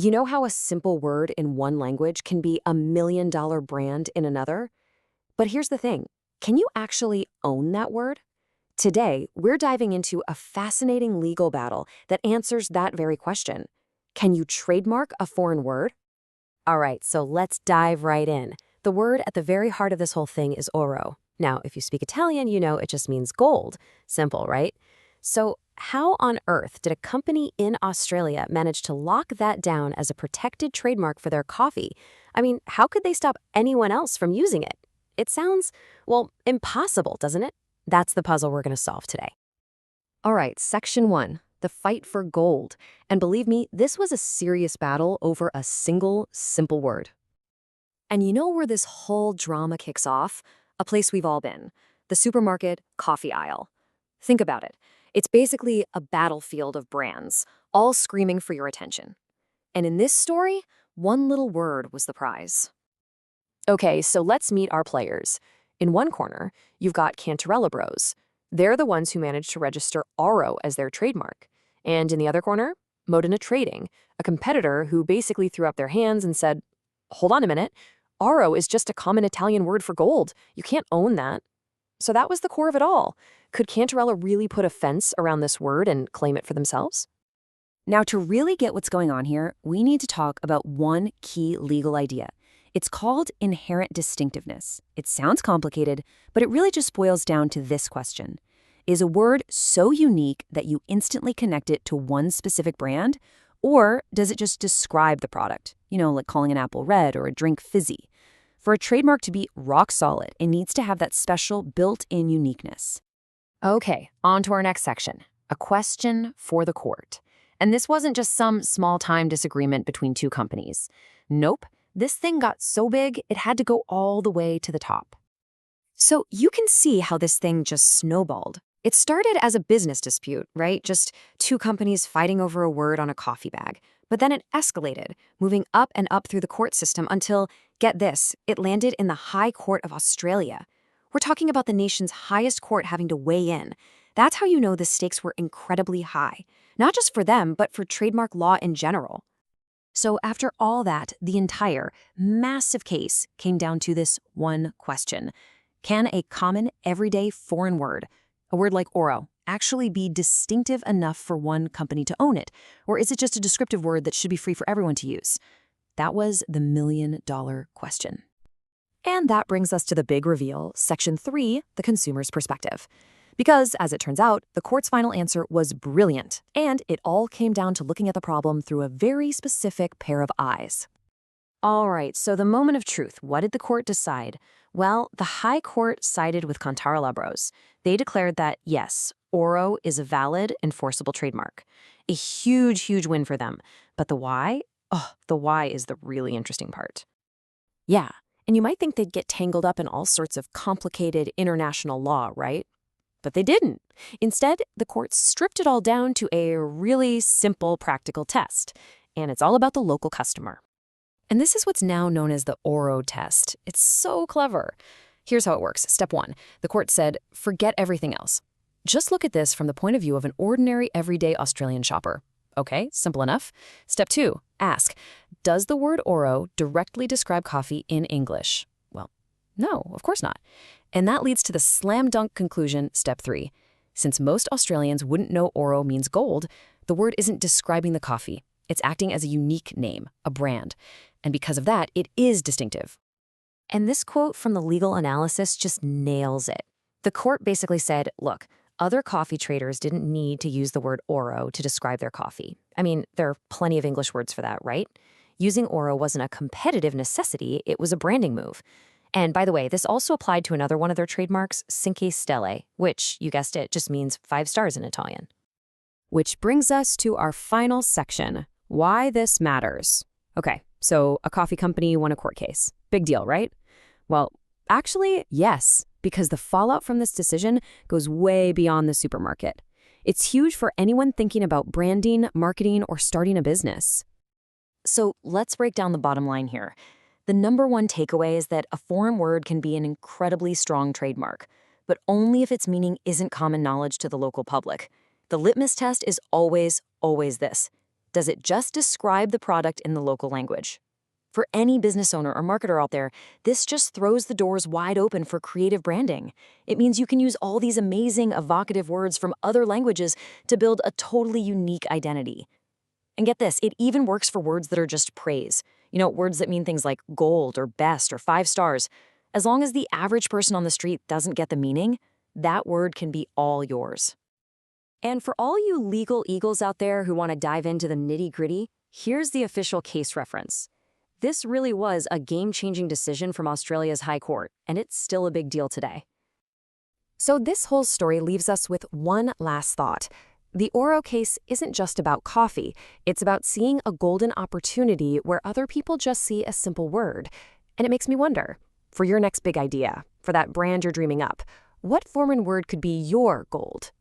You know how a simple word in one language can be $1 million brand in another? But here's the thing. Can you actually own that word? Today, we're diving into a fascinating legal battle that answers that very question. Can you trademark a foreign word? All right, so let's dive right in. The word at the very heart of this whole thing is oro. Now, if you speak Italian, you know it just means gold. Simple, right? So how on earth did a company in Australia manage to lock that down as a protected trademark for their coffee? I mean, how could they stop anyone else from using it? It sounds, well, impossible, doesn't it? That's the puzzle we're going to solve today. All right, Section 1, the fight for gold. And believe me, this was a serious battle over a single, simple word. And you know where this whole drama kicks off? A place we've all been, the supermarket coffee aisle. Think about it. It's basically a battlefield of brands, all screaming for your attention. And in this story, one little word was the prize. Okay, so let's meet our players. In one corner, you've got Cantarella Bros. They're the ones who managed to register Oro as their trademark. And in the other corner, Modena Trading, a competitor who basically threw up their hands and said, hold on a minute, Oro is just a common Italian word for gold. You can't own that. So that was the core of it all. Could Cantarella really put a fence around this word and claim it for themselves? Now, to really get what's going on here, we need to talk about one key legal idea. It's called inherent distinctiveness. It sounds complicated, but it really just boils down to this question. Is a word so unique that you instantly connect it to one specific brand? Or does it just describe the product? You know, like calling an apple red or a drink fizzy. For a trademark to be rock solid, it needs to have that special built-in uniqueness. Okay, on to our next section, a question for the court. And this wasn't just some small-time disagreement between two companies. Nope, this thing got so big, it had to go all the way to the top. So you can see how this thing just snowballed. It started as a business dispute, right? Just two companies fighting over a word on a coffee bag. But then it escalated, moving up and up through the court system until, get this, it landed in the High Court of Australia. We're talking about the nation's highest court having to weigh in. That's how you know the stakes were incredibly high, not just for them, but for trademark law in general. So after all that, the entire, massive case came down to this one question. Can a common, everyday foreign word, a word like oro, actually be distinctive enough for one company to own it? Or is it just a descriptive word that should be free for everyone to use? That was the million-dollar question. And that brings us to the big reveal, Section 3, the consumer's perspective. Because, as it turns out, the court's final answer was brilliant, and it all came down to looking at the problem through a very specific pair of eyes. All right, so the moment of truth, what did the court decide? Well, the High Court sided with Cantarella Bros. They declared that, yes, oro is a valid, enforceable trademark. A huge, huge win for them. But the why? Oh, the why is the really interesting part. Yeah, and you might think they'd get tangled up in all sorts of complicated international law, right? But they didn't. Instead, the court stripped it all down to a really simple, practical test. And it's all about the local customer. And this is what's now known as the Oro test. It's so clever. Here's how it works. Step 1, the court said, forget everything else. Just look at this from the point of view of an ordinary, everyday Australian shopper. Okay, simple enough. Step 2, ask, does the word oro directly describe coffee in English? Well, no, of course not. And that leads to the slam dunk conclusion, step 3. Since most Australians wouldn't know oro means gold, the word isn't describing the coffee. It's acting as a unique name, a brand. And because of that, it is distinctive. And this quote from the legal analysis just nails it. The court basically said, look, other coffee traders didn't need to use the word oro to describe their coffee. I mean, there are plenty of English words for that, right? Using oro wasn't a competitive necessity, it was a branding move. And by the way, this also applied to another one of their trademarks, Cinque Stelle, which, you guessed it, just means 5 stars in Italian. Which brings us to our final section, why this matters. Okay, so a coffee company won a court case. Big deal, right? Well, actually, yes, because the fallout from this decision goes way beyond the supermarket. It's huge for anyone thinking about branding, marketing, or starting a business. So let's break down the bottom line here. The number one takeaway is that a foreign word can be an incredibly strong trademark, but only if its meaning isn't common knowledge to the local public. The litmus test is always this. Does it just describe the product in the local language? For any business owner or marketer out there, this just throws the doors wide open for creative branding. It means you can use all these amazing, evocative words from other languages to build a totally unique identity. And get this, it even works for words that are just praise. Words that mean things like gold or best or 5 stars. As long as the average person on the street doesn't get the meaning, that word can be all yours. And for all you legal eagles out there who want to dive into the nitty-gritty, here's the official case reference. This really was a game-changing decision from Australia's High Court, and it's still a big deal today. So this whole story leaves us with one last thought. The Oro case isn't just about coffee. It's about seeing a golden opportunity where other people just see a simple word. And it makes me wonder, for your next big idea, for that brand you're dreaming up, what foreign word could be your gold?